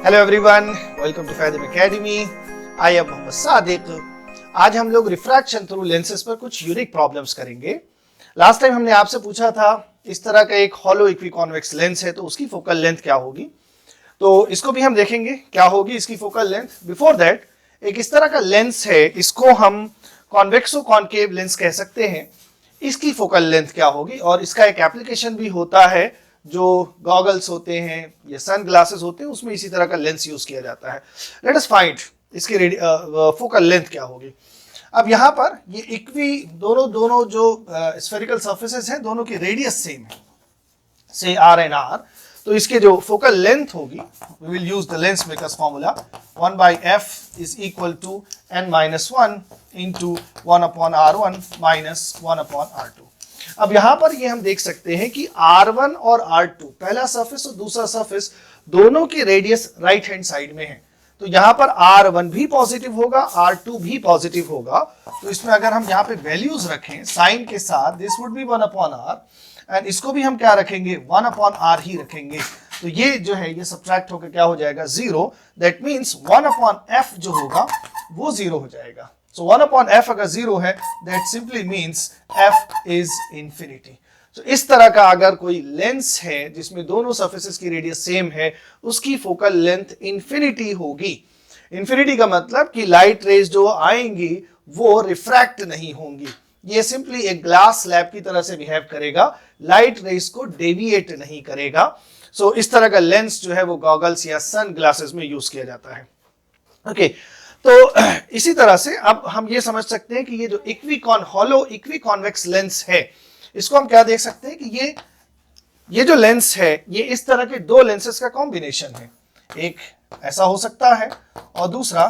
Hello everyone, welcome to Fayadam Academy. I am Mohammad Sadiq. आज हम लोग रिफ्रैक्शन थ्रू लेंसेज पर कुछ यूनिक प्रॉब्लम्स करेंगे। लास्ट टाइम हमने आपसे पूछा था इस तरह का एक हॉलो इक्विकॉन्वेक्स लेंस है तो उसकी फोकल लेंथ क्या होगी। तो इसको भी हम देखेंगे क्या होगी इसकी फोकल लेंथ। बिफोर दैट, एक इस तरह का लेंस है, इसको हम कॉन्वेक्सो कॉन्केव लेंस कह सकते हैं। इसकी फोकल लेंथ क्या होगी, और इसका एक एप्लीकेशन भी होता है जो गॉगल्स होते हैं या सन ग्लासेस होते हैं, उसमें इसी तरह का लेंस यूज किया जाता है। लेट अस फाइंड इसकी फोकल लेंथ क्या होगी। अब यहाँ पर ये इक्वी दोनों जो स्फेरिकल सर्फेसेस हैं, दोनों की रेडियस सेम है, से आर एंड आर। तो इसके जो फोकल लेंथ होगी, we will use the lens makers formula, 1/f is equal to n-1 into 1/r1 minus 1/r2। अब यहां पर ये हम देख सकते हैं कि R1 और R2, पहला सरफेस और दूसरा सरफेस, दोनों की रेडियस राइट हैंड साइड में है। तो यहां पर R1 भी पॉजिटिव होगा, R2 भी पॉजिटिव होगा। तो इसमें अगर हम यहाँ पे वैल्यूज रखें साइन के साथ, this would be 1/r, and इसको भी हम क्या रखेंगे, 1/r ही रखेंगे। तो ये जो है ये सब्ट्रैक्ट होकर क्या हो जाएगा, 0। दैट मीन्स 1/f जो होगा वो 0 हो जाएगा। So 1/f अगर 0 है, that simply means f is infinity. So इस तरह का अगर कोई लेंस है जिसमें दोनों सरफेसेस की रेडियस सेम है, उसकी फोकल लेंथ इंफिनिटी होगी। इंफिनिटी का मतलब कि लाइट रेज जो आएंगी वो रिफ्रैक्ट नहीं होंगी। ये सिंपली एक ग्लास स्लैब की तरह से बिहेव करेगा, लाइट रेज को डेविएट नहीं करेगा। सो इस तरह का लेंस जो है वो गॉगल्स या सन ग्लासेस में यूज किया जाता है। ओके, तो इसी तरह से अब हम ये समझ सकते हैं कि ये जो हॉलो इक्विकॉन्वेक्स लेंस है, इसको हम क्या देख सकते हैं कि ये जो लेंस है ये इस तरह के दो लेंसेस का कॉम्बिनेशन है। एक ऐसा हो सकता है और दूसरा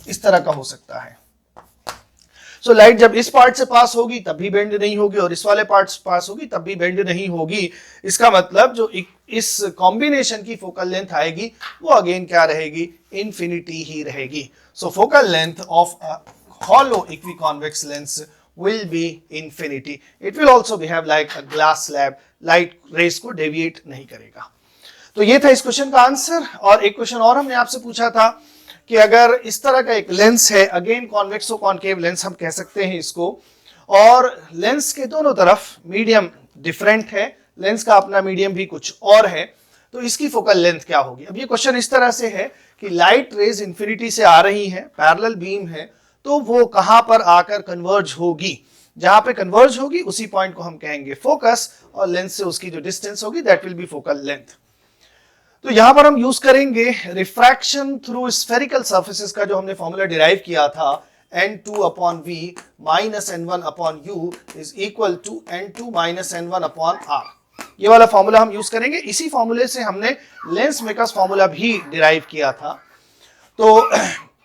इस तरह का हो सकता है। सो लाइट जब इस पार्ट से पास होगी तब भी बेंड नहीं होगी, और इस वाले पार्ट से पास होगी तब भी बेंड नहीं होगी। इसका मतलब जो इस कॉम्बिनेशन की फोकल लेंथ आएगी वो अगेन क्या रहेगी, इंफिनिटी ही रहेगी। So focal length of hollow equiconvex lens will be infinity. It will also behave like a glass slab. Light rays को डेविएट नहीं करेगा। तो ये था इस क्वेश्चन का आंसर। और एक क्वेश्चन और हमने आपसे पूछा था कि अगर इस तरह का एक लेंस है, अगेन कॉन्वेक्सो कॉन्केव लेंस हम कह सकते हैं इसको, और लेंस के दोनों तरफ मीडियम डिफरेंट है, लेंस का अपना मीडियम भी कुछ और है, तो इसकी फोकल लेंथ क्या होगी। अब ये क्वेश्चन इस तरह से है कि लाइट रेज इंफिनिटी से आ रही है, पैरेलल बीम है, तो वो कहां पर आकर कन्वर्ज होगी। जहां पे कन्वर्ज होगी उसी पॉइंट को हम कहेंगे फोकस, और लेंस से उसकी जो डिस्टेंस होगी that will be focal length. तो यहां पर हम यूज करेंगे रिफ्रैक्शन थ्रू स्फेरिकल सर्फेसेस का जो हमने फॉर्मूला डिराइव किया था, n2/v minus n1/u is equal to n2 minus n1/r। ये वाला फॉर्मूला हम यूज करेंगे। इसी फॉर्मूले से हमने लेंस मेकर्स फॉर्मूला भी डिराइव किया था। तो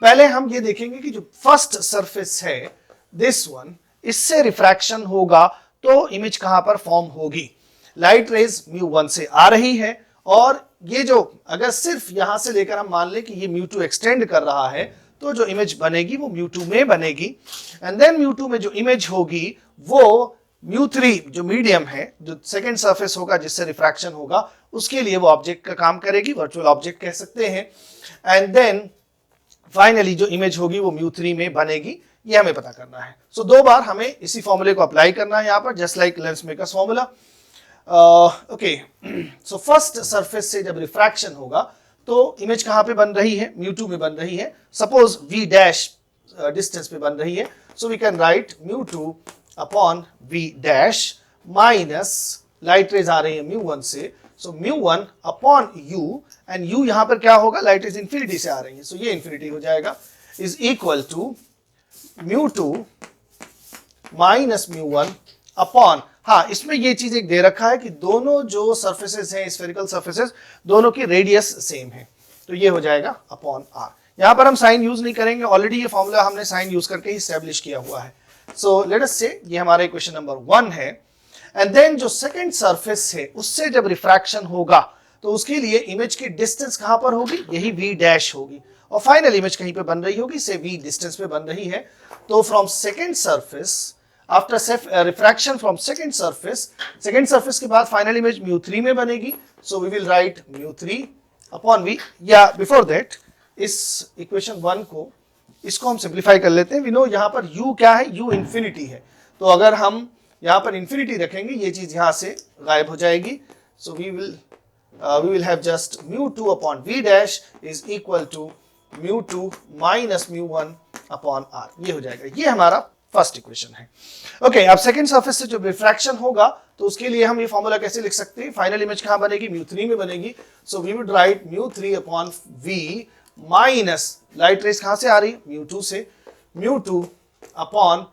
पहले हम ये देखेंगे कि जो फर्स्ट सरफेस है दिस वन, इससे रिफ्रैक्शन होगा तो इमेज कहां पर फॉर्म होगी। लाइट रेज μ1 से आ रही है, और ये जो अगर सिर्फ यहां से लेकर हम मान लें कि ये μ2 एक्सटेंड कर रहा है, तो जो इमेज बनेगी वो μ2 में बनेगी। एंड देन μ2 में जो इमेज होगी वो μ3 जो मीडियम है, जो सेकेंड सरफेस होगा जिससे रिफ्रैक्शन होगा, उसके लिए वो ऑब्जेक्ट का काम करेगी, वर्चुअल ऑब्जेक्ट कह सकते हैं। एंड देन फाइनली जो इमेज होगी वो μ3 में बनेगी। ये हमें पता करना है। सो दो बार हमें इसी फॉर्मूले को अप्लाई करना है यहाँ पर, just like lens makers formula. Okay, so first surface से जब रिफ्रैक्शन होगा तो इमेज कहां पे बन रही है, μ2 में बन रही है। सपोज v डैश डिस्टेंस पे बन रही है, so we can write μ2/v dash minus light rays आ रही है μ1 से, सो μ1/u, एंड u यहां पर क्या होगा, लाइट रेज इंफिनिटी से आ रही है, सो ये इंफिनिटी हो जाएगा, इज इक्वल टू μ2 माइनस μ1/, हाँ इसमें ये चीज एक दे रखा है कि दोनों जो सरफेसेस हैं स्फेरिकल सरफेसेस, दोनों की रेडियस सेम है, तो ये हो जाएगा /r। यहां पर हम साइन यूज नहीं करेंगे, ऑलरेडी ये फॉर्मूला हमने साइन यूज करके ही एस्टैब्लिश किया हुआ है। सो लेट अस से ये हमारा इक्वेशन नंबर 1 है। एंड देन जो सेकंड सरफेस है उससे जब रिफ्रैक्शन होगा तो उसके लिए इमेज की डिस्टेंस कहां पर होगी, यही v डैश होगी, और फाइनल इमेज कहीं पे बन रही होगी, से v डिस्टेंस पे बन रही है। तो from second surface, after refraction from second surface के बाद फाइनल इमेज μ3 में बनेगी, so we will write μ3 upon v, या बिफोर दैट इस इक्वेशन 1 को, इसको हम सिंप्लीफाई कर लेते हैं। वी नो यहाँ पर u क्या है, u इंफिनिटी है, तो अगर हम यहाँ पर इंफिनिटी रखेंगे ये चीज यहाँ से गायब हो जाएगी। So we will have just mu2 upon v dash is equal to mu2 minus mu1 upon r, ये हो जाएगा। ये हमारा फर्स्ट इक्वेशन है। ओके, अब सेकंड सरफेस से जो रिफ्रैक्शन होगा तो उसके लिए हम ये फॉर्मूला कैसे लिख सकते हैं? फाइनल इमेज कहां बनेगी? mu3 में बनेगी। So we would write mu3 upon v minus, light rays कहां से आ रही है? mu2 से, mu2 upon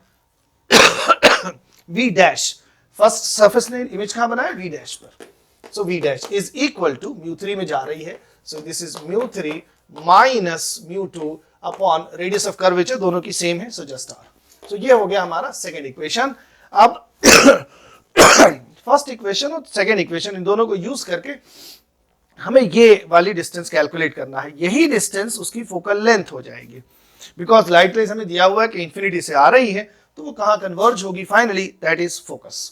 v dash, first surface ने इमेज कहां बनाया? v डैश पर। So v dash is equal to mu3 में जा रही है, so this is mu3 minus mu2 upon radius of curvature, दोनों की सेम है, सो जस्ट r। तो ये हो गया हमारा सेकेंड इक्वेशन। अब फर्स्ट इक्वेशन और सेकेंड इक्वेशन, इन दोनों को यूज करके हमें ये वाली डिस्टेंस कैलकुलेट करना है। यही डिस्टेंस उसकी फोकल लेंथ हो जाएगी, बिकॉज लाइट रेज हमें दिया हुआ है कि इंफिनिटी से आ रही है, तो वो कहां कन्वर्ज होगी? Finally that is focus.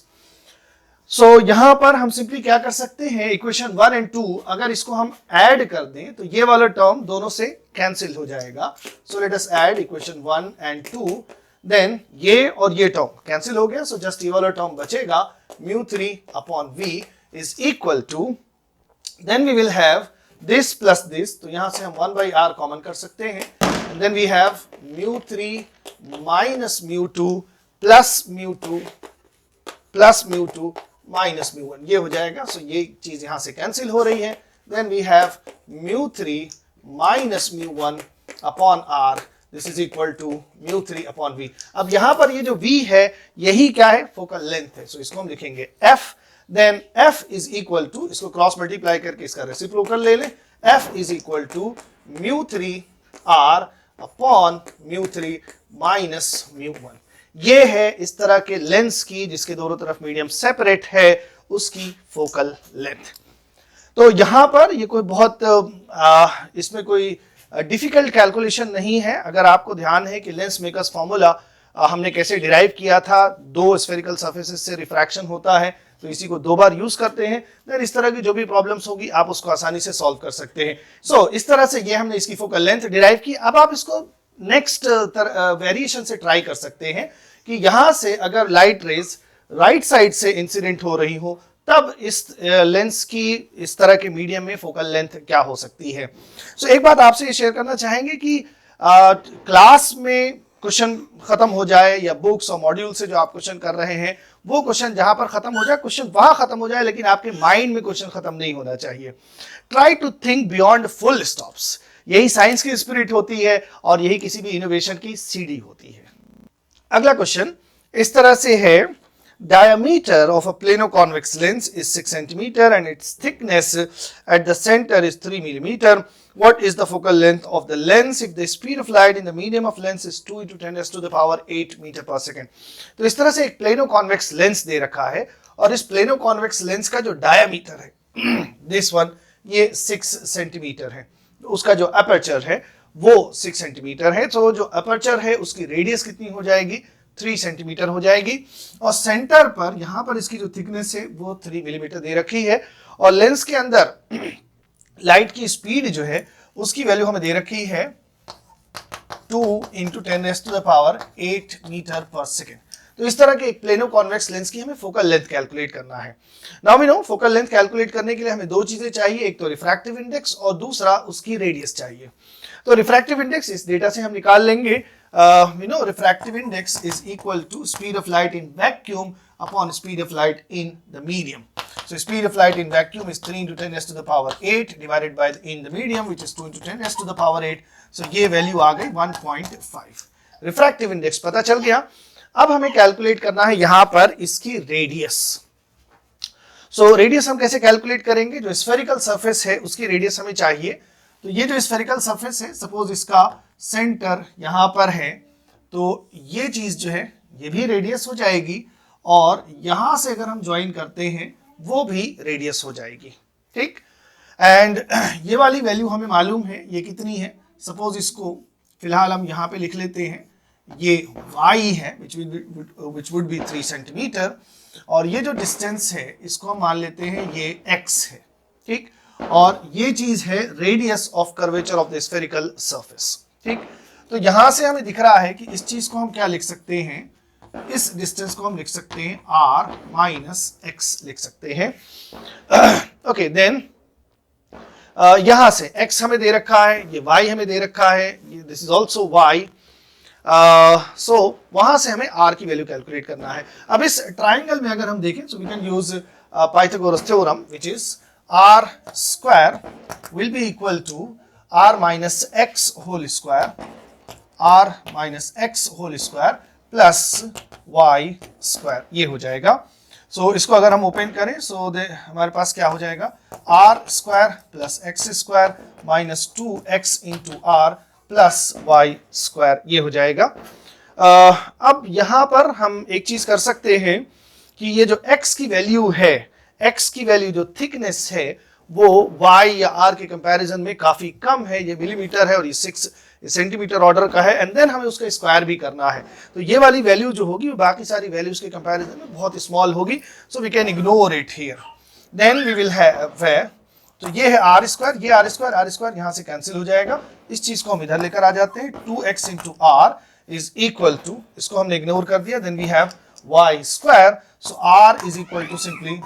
So यहां पर हम सिंपली क्या कर सकते हैं, इक्वेशन 1 एंड 2 अगर इसको हम ऐड कर दें तो ये वाला टर्म दोनों से कैंसिल हो जाएगा। So let us add equation 1 and 2, then ये और ये टर्म कैंसिल हो गया, सो जस्ट ये वाला टर्म बचेगा, mu3 upon v is equal to, then we will have this plus this, तो यहां से हम 1 by r कॉमन कर सकते हैं, and then we have mu3 minus mu2 plus mu2 minus mu1, ये हो जाएगा। सो ये चीज यहां से कैंसिल हो रही है, then we have mu3 minus mu1 upon r, this is equal to mu3 upon v। अब यहां पर ये जो v है यही क्या है? फोकल लेंथ है, सो इसको हम लिखेंगे f, then f is equal to, इसको क्रॉस मल्टीप्लाई करके इसका रेसिप्रोकल ले लें, f is equal to mu3 r upon mu3 minus mu1। ये है इस तरह के लेंस की जिसके दोनों तरफ मीडियम सेपरेट है, उसकी फोकल लेंथ। तो यहां पर ये कोई बहुत इसमें कोई डिफिकल्ट कैलकुलेशन नहीं है। अगर आपको ध्यान है कि लेंस मेकर्स फॉर्मूला हमने कैसे डिराइव किया था, दो स्फेरिकल सरफेसेस से रिफ्रैक्शन होता है तो इसी को दो बार यूज करते हैं, देन इस तरह की जो भी प्रॉब्लम्स होगी आप उसको आसानी से सॉल्व कर सकते हैं। सो इस तरह से ये हमने इसकी फोकल लेंथ डिराइव की। अब आप इसको नेक्स्ट वेरिएशन से ट्राई कर सकते हैं कि यहां से अगर लाइट रेज राइट साइड से इंसिडेंट हो रही हो तब इस लेंस की इस तरह के मीडियम में फोकल लेंथ क्या हो सकती है। सो एक बात आपसे ये शेयर करना चाहेंगे कि क्लास में क्वेश्चन खत्म हो जाए या बुक्स और मॉड्यूल से जो आप क्वेश्चन कर रहे हैं वो क्वेश्चन जहां पर खत्म हो जाए, क्वेश्चन वहां खत्म हो जाए, लेकिन आपके माइंड में क्वेश्चन खत्म नहीं होना चाहिए। Try to think beyond full stops, यही साइंस की स्पिरिट होती है और यही किसी भी इनोवेशन की सीढ़ी होती है। अगला क्वेश्चन इस तरह से है, diameter of a plano convex lens is 6 centimeter and its thickness at the center is 3 millimeter. What is the focal length of the lens if the speed of light in the medium of lens is 2 × 10 raised to the power 8 meter per second? तो इस तरह से एक plano convex lens दे रखा है और इस plano convex lens का जो डायमीटर है दिस वन, ये 6 सेंटीमीटर है, उसका जो अपर्चर है वो 6 सेंटीमीटर है। तो जो अपर्चर है उसकी रेडियस कितनी हो जाएगी? 3 सेंटीमीटर हो जाएगी, और सेंटर पर यहां पर इसकी जो थिकनेस है वो 3 मिलीमीटर दे रखी है, और लेंस के अंदर लाइट की स्पीड जो है उसकी वैल्यू हमें दे रखी है 2 × 10 raised to the power 8 metre पर सेकेंड। तो इस तरह के एक प्लेनो कॉन्वेक्स लेंस की हमें फोकल लेंथ कैलकुलेट करना है। Now we know focal length calculate करने के लिए हमें दो चीजें चाहिए, एक तो रिफ्रैक्टिव इंडेक्स और दूसरा उसकी रेडियस चाहिए। तो रिफ्रैक्टिव इंडेक्स इस डेटा से हम निकाल लेंगे। We know refractive index is equal to speed of light in vacuum upon speed of light in the medium. So speed of light in vacuum is 3 × 10 raised to the power 8 divided by in the medium which is 2 × 10 raised to the power 8. So ये value आ गई 1.5। Refractive index पता चल गया। अब हमें calculate करना है यहां पर इसकी रेडियस। सो रेडियस हम कैसे कैलकुलेट करेंगे? जो स्फेरिकल सरफेस है उसकी रेडियस हमें चाहिए। तो ये जो स्फेरिकल सरफेस है, सपोज इसका सेंटर यहां पर है, तो ये चीज जो है ये भी रेडियस हो जाएगी, और यहां से अगर हम ज्वाइन करते हैं वो भी रेडियस हो जाएगी, ठीक। एंड ये वाली वैल्यू हमें मालूम है ये कितनी है। सपोज इसको फिलहाल हम यहां पे लिख लेते हैं, ये y है विच वुड बी 3 सेंटीमीटर, और ये जो डिस्टेंस है इसको हम मान लेते हैं ये x है, ठीक। और ये चीज है radius of curvature of the spherical surface. ठीक, तो यहां से हमें दिख रहा है कि इस चीज को हम क्या लिख सकते हैं, इस डिस्टेंस को हम लिख सकते हैं r माइनस एक्स लिख सकते हैं। ओके देन यहां से x हमें दे रखा है, ये y हमें दे रखा है, दिस इज ऑल्सो y। सो वहां से हमें r की वैल्यू कैलकुलेट करना है। अब इस ट्राइंगल में अगर हम देखें, so we can use Pythagoras theorem which is r square will be equal to r minus x whole square, r minus x whole square plus y square, ये हो जाएगा। सो इसको अगर हम ओपन करें, सो हमारे पास क्या हो जाएगा, r square plus x square minus 2x into r plus y square, ये हो जाएगा। अब यहां पर हम एक चीज कर सकते हैं कि ये जो x की वैल्यू है, x की वैल्यू जो थिकनेस है वो y या r के कंपैरिजन में काफी कम है, ये मिलीमीटर है और ये 6 सेंटीमीटर ऑर्डर का है, एंड देन हमें उसका स्क्वायर भी करना है। तो ये वाली वैल्यू जो होगी वो बाकी सारी वैल्यूज के कंपैरिजन में बहुत स्मॉल होगी, so we can ignore it here. Then we will have, तो ये है आर स्क्वायर, ये आर स्क्वायर यहां से कैंसिल हो जाएगा। इस चीज को हम इधर लेकर आ जाते हैं, 2x into r is equal to, इसको हमने इग्नोर कर दिया, then we have y square, so r is equal to simply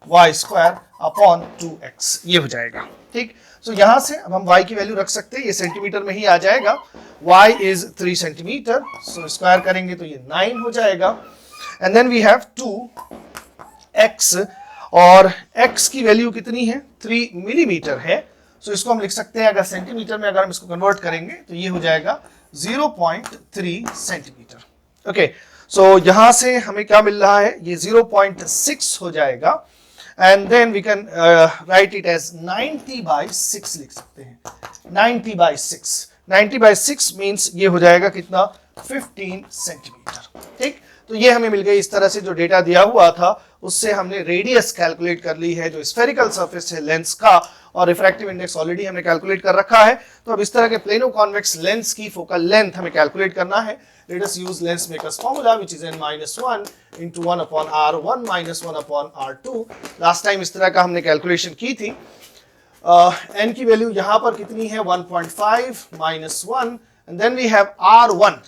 y square upon 2x, ये हो जाएगा। ठीक, सो यहां से अब हम y की वैल्यू रख सकते हैं, ये सेंटीमीटर में ही आ जाएगा, y is 3 centimetre, so square करेंगे तो ये 9 हो जाएगा, and then we have 2x, और x की वैल्यू कितनी है, 3 मिलीमीटर है, सो इसको हम लिख सकते हैं, अगर सेंटीमीटर में अगर हम इसको कन्वर्ट करेंगे तो ये हो जाएगा 0.3 सेंटीमीटर। ओके, सो यहां से हमें क्या मिल रहा है, ये 0.6 हो जाएगा, and then we can write it as 90/6 लिख सकते हैं, 90/6 मींस ये हो जाएगा कितना, 15 सेंटीमीटर। ठीक, तो ये हमें मिल गई, इस तरह से जो डेटा दिया हुआ था उससे हमने रेडियस कैलकुलेट कर ली है जो स्फेरिकल सरफेस है लेंस का, और रिफ्रैक्टिव इंडेक्स ऑलरेडी हमने कैलकुलेट कर रखा है। तो अब इस तरह के प्लेनो कॉन्वेक्स लेंस की फोकल लेंथ हमें कैलकुलेट करना है। Let us use lens makers formula which is n minus 1 into 1 upon r, 1 minus 1 upon r2। Last time इस तरह का हमने कैलकुलेशन की थी। n की वैल्यू यहाँ पर कितनी है, 1.5 minus 1, and then we have r1,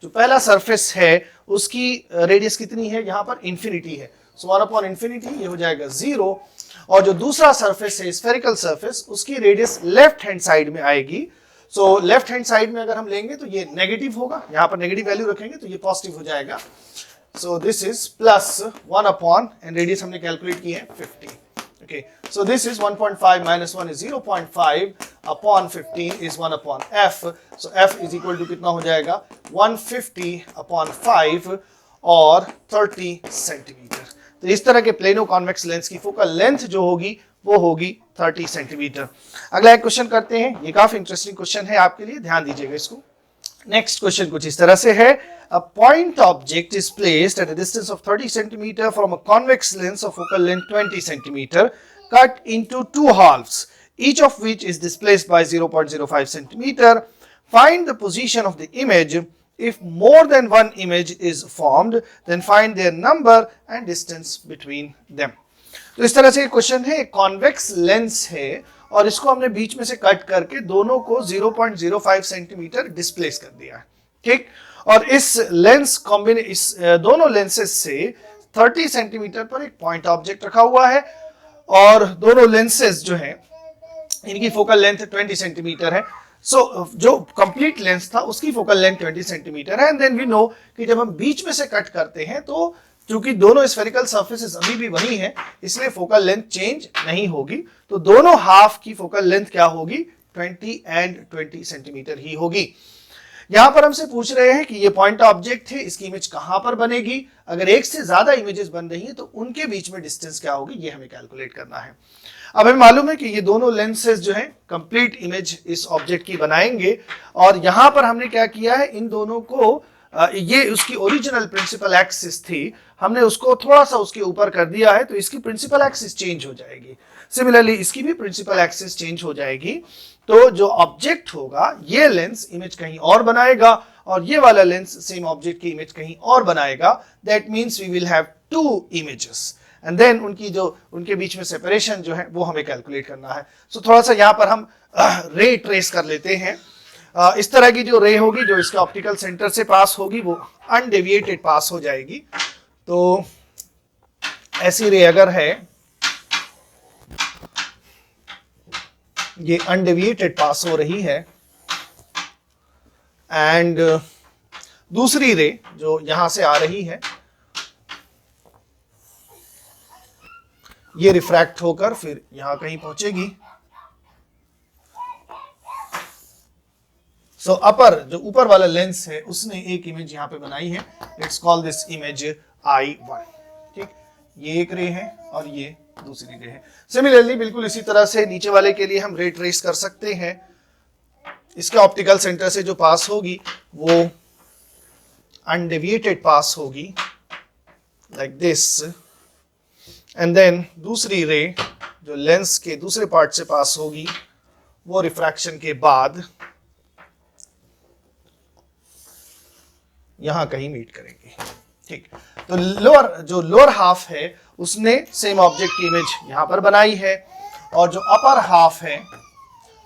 जो पहला सरफेस है उसकी रेडियस कितनी है, यहाँ पर इंफिनिटी है, सो 1 upon इंफिनिटी, ये हो जाएगा 0, और जो दूसरा सरफेस है स्फेरिकल सरफेस, उसकी रेडियस लेफ्ट हैंड साइड में आएगी। सो लेफ्ट हैंड साइड में अगर हम लेंगे तो ये नेगेटिव होगा, यहाँ पर नेगेटिव वैल्यू रखेंगे तो ये पॉजिटिव हो जाएगा। So this is plus 1 upon, and radius हमने कैलकुलेट की है 50। Okay, so this is 1.5 minus 1 is 0.5 upon 15 is 1 upon f। So f is equal to कितना हो जाएगा, 150 अपॉन 5 और 30 सेंटीमीटर। तो इस तरह के प्लेनो कॉन्वेक्स लेंस की फोकल लेंथ जो होगी वो होगी 30 सेंटीमीटर। अगला एक क्वेश्चन करते हैं, ये काफी इंटरेस्टिंग क्वेश्चन है आपके लिए, ध्यान दीजिएगा इसको। नेक्स्ट क्वेश्चन कुछ इस तरह से है, a point object is placed at a distance of 30 centimetre from a convex lens of focal length 20 centimetre cut into 2 halves, each of which is displaced by 0.05 centimeter. Find the position of the image. If more than one image is formed, then find their number and distance between them. तो इस तरह से question है, convex lens है और इसको हमने बीच में से कट करके दोनों को 0.05 सेंटीमीटर डिस्प्लेस कर दिया है। ठीक, और इस लेंस इस दोनों लेंसेज से 30 सेंटीमीटर पर एक पॉइंट ऑब्जेक्ट रखा हुआ है, और दोनों लेंसेज जो है इनकी फोकल लेंथ 20 सेंटीमीटर है। सो जो कंप्लीट लेंस था उसकी फोकल लेंथ 20 सेंटीमीटर है, एंड देन वी नो कि जब हम बीच में से कट करते हैं तो क्योंकि दोनों स्फेरिकल सरफेसेस अभी भी वही हैं, इसलिए फोकल लेंथ चेंज नहीं होगी, तो दोनों हाफ की फोकल लेंथ क्या होगी, 20 एंड 20 सेंटीमीटर ही होगी। यहां पर हमसे पूछ रहे हैं कि ये पॉइंट ऑब्जेक्ट है, इसकी इमेज कहां पर बनेगी, अगर एक से ज्यादा इमेजेस बन रही है तो उनके बीच में डिस्टेंस क्या होगी, ये हमें कैलकुलेट करना है। अब हमें मालूम है कि ये दोनों लेंसेज जो है कंप्लीट इमेज इस ऑब्जेक्ट की बनाएंगे, और यहां पर हमने क्या किया है, इन दोनों को ये उसकी ओरिजिनल प्रिंसिपल एक्सिस थी, हमने उसको थोड़ा सा उसके ऊपर कर दिया है, तो इसकी प्रिंसिपल एक्सिस चेंज हो जाएगी। सिमिलरली इसकी भी प्रिंसिपल एक्सिस चेंज हो जाएगी, तो जो ऑब्जेक्ट होगा ये लेंस इमेज कहीं और बनाएगा और ये वाला लेंस सेम ऑब्जेक्ट की इमेज कहीं और बनाएगा। That means we will have 2 images, and then उनके बीच में सेपरेशन जो है वो हमें कैलकुलेट करना है। सो थोड़ा सा यहाँ पर हम रे ट्रेस कर लेते हैं। इस तरह की जो रे होगी जो इसके ऑप्टिकल सेंटर से पास होगी वो अनडेविएटेड पास हो जाएगी। तो ऐसी रे अगर है, ये अनडेविएटेड पास हो रही है, एंड दूसरी रे जो यहां से आ रही है ये रिफ्रैक्ट होकर फिर यहां कहीं पहुंचेगी। सो अपर जो ऊपर वाला लेंस है उसने एक इमेज यहां पे बनाई है, let's call this image I1। ठीक, ये एक रे है और ये दूसरी रे है। सिमिलरली बिल्कुल इसी तरह से नीचे वाले के लिए हम रे ट्रेस कर सकते हैं। इसके ऑप्टिकल सेंटर से जो पास होगी वो अनडेविएटेड पास होगी लाइक दिस, एंड देन दूसरी रे जो लेंस के दूसरे पार्ट से पास होगी वो रिफ्रैक्शन के बाद यहां कहीं मीट करेंगे। ठीक, तो लोअर हाफ है उसने सेम ऑब्जेक्ट की इमेज यहां पर बनाई है, और जो अपर हाफ है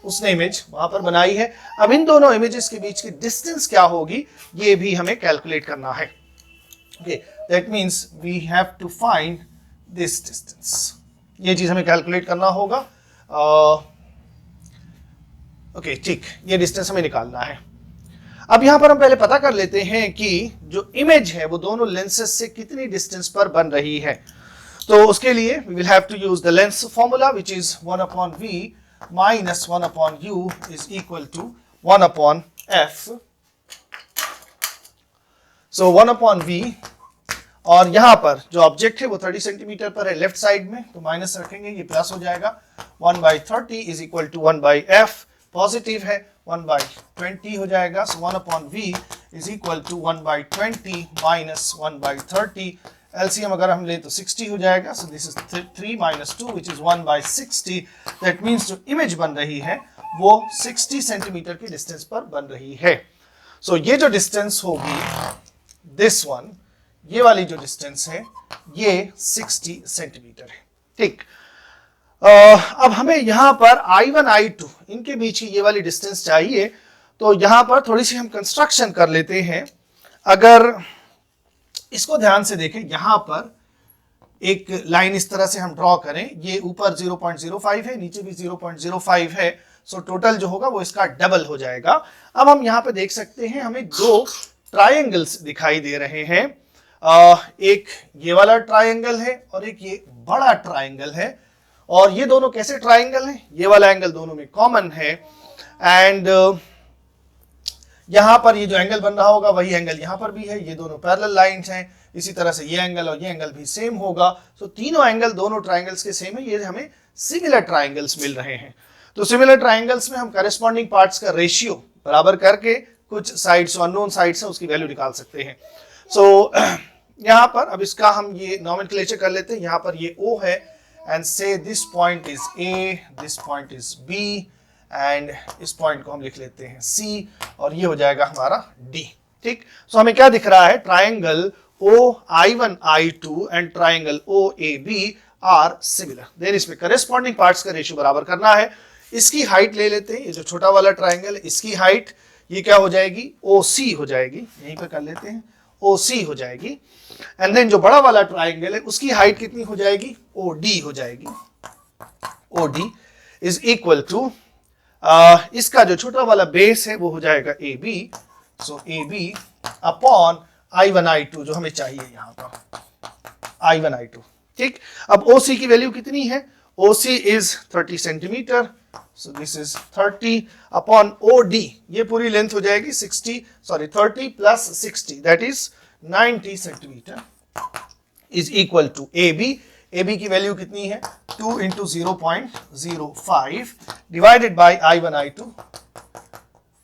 उसने इमेज वहां पर बनाई है। अब इन दोनों इमेजेस के बीच की डिस्टेंस क्या होगी ये भी हमें कैलकुलेट करना है। Okay, that means we have to find this distance, ये चीज हमें कैलकुलेट करना होगा। ओके, ठीक, ये डिस्टेंस हमें निकालना है। अब यहां पर हम पहले पता कर लेते हैं कि जो इमेज है वो दोनों लेंसेज से कितनी डिस्टेंस पर बन रही है। तो उसके लिए we will have to use the lens formula, which is 1 upon v minus 1 upon u is equal to 1 upon f. So 1 upon v, और यहां पर जो ऑब्जेक्ट है वो 30 सेंटीमीटर पर है लेफ्ट साइड में, तो माइनस रखेंगे, ये प्लस हो जाएगा। 1/30 is equal to 1/f, positive है, 1/20 हो जाएगा। So 1 upon v is equal to 1/20 minus 1/30। LCM अगर हम ले तो 60 हो जाएगा। So this is 3 minus 2 which is 1/60। That means जो इमेज बन रही है वो 60 सेंटीमीटर की डिस्टेंस पर बन रही है। So ये जो डिस्टेंस होगी this one, ये वाली जो डिस्टेंस है ये 60 सेंटीमीटर है। ठीक, अब हमें यहां पर I1 I2 इनके बीच की ये वाली डिस्टेंस चाहिए, तो यहां पर थोड़ी सी हम कंस्ट्रक्शन कर लेते हैं। अगर इसको ध्यान से देखें, यहां पर एक लाइन इस तरह से हम ड्रॉ करें, ये ऊपर 0.05 है, नीचे भी 0.05 है, सो टोटल जो होगा वो इसका डबल हो जाएगा। अब हम यहां पे देख सकते हैं हमें दो ट्रायंगल्स दिखाई दे रहे हैं, एक ये वाला ट्रायंगल है और एक ये बड़ा ट्रायंगल है। और ये दोनों कैसे ट्रायंगल हैं, ये वाला एंगल दोनों में कॉमन है, एंड यहां पर ये जो एंगल बन रहा होगा वही एंगल यहां पर भी है, ये दोनों पैरेलल लाइंस हैं। इसी तरह से ये एंगल और ये एंगल भी सेम होगा। सो तीनों एंगल दोनों ट्रायंगल्स के सेम है, ये हमें सिमिलर ट्रायंगल्स मिल रहे हैं। तो सिमिलर ट्रायंगल्स में हम करेस्पॉन्डिंग पार्ट्स का रेशियो बराबर करके कुछ साइड्स अननोन साइड्स है उसकी वैल्यू निकाल सकते हैं। सो यहाँ पर अब इसका हम ये नॉमेनक्लेचर कर लेते हैं। यहाँ पर ये O है, एंड से this point is A, this point is B, and इस पॉइंट को हम लिख लेते हैं C, और ये हो जाएगा हमारा D। ठीक, सो हमें क्या दिख रहा है, triangle OI1 I2 and triangle OAB are similar. देन इसमें करेस्पॉन्डिंग पार्ट्स का रेशियो बराबर करना है। इसकी हाइट ले लेते हैं, ये जो छोटा वाला ट्रायंगल है इसकी हाइट ये क्या हो जाएगी, OC हो जाएगी, यहीं पे कर लेते हैं, OC हो जाएगी। एंड देन जो बड़ा वाला ट्रायंगल है उसकी हाइट कितनी हो जाएगी, OD हो जाएगी। OD इज इक्वल टू इसका जो छोटा वाला बेस है वो हो जाएगा AB, सो AB अपॉन I1 I2 जो हमें चाहिए यहाँ पर I1 I2। ठीक, अब OC की वैल्यू कितनी है, OC is 30 centimetre, so this is 30 upon OD, ये पूरी लेंथ हो जाएगी 30 plus 60 that is 90 centimetre is equal to AB। AB की वैल्यू कितनी है, 2 into 0.05 divided by I1 I2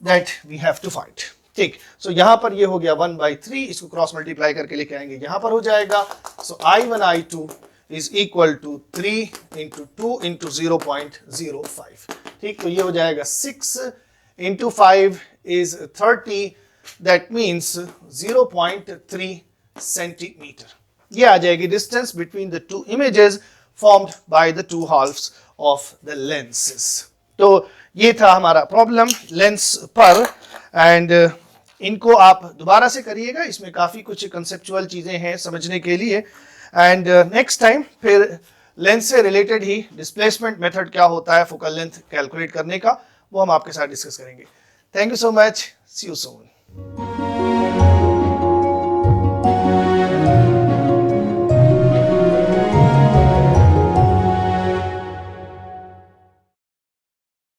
that we have to find. ठीक, सो यहां पर ये हो गया 1/3, इसको क्रॉस मल्टीप्लाई करके लेके आएंगे, यहां पर हो जाएगा। So I1 I2 is equal to 3 into 2 into 0.05। ठीक, तो ये हो जाएगा 6 into 5 is 30, that means 0.3 centimetre. ये आ जाएगी distance between the two images formed by the two halfs of the lenses. तो ये था हमारा प्रॉब्लम लेंस पर, एंड इनको आप दोबारा से करिएगा, इसमें काफी कुछ कंसेप्चुअल चीजें हैं समझने के लिए। एंड नेक्स्ट टाइम फिर लेंस से रिलेटेड ही डिस्प्लेसमेंट मेथड क्या होता है फोकल लेंथ कैलकुलेट करने का, वो हम आपके साथ डिस्कस करेंगे। Thank you so much, see you soon.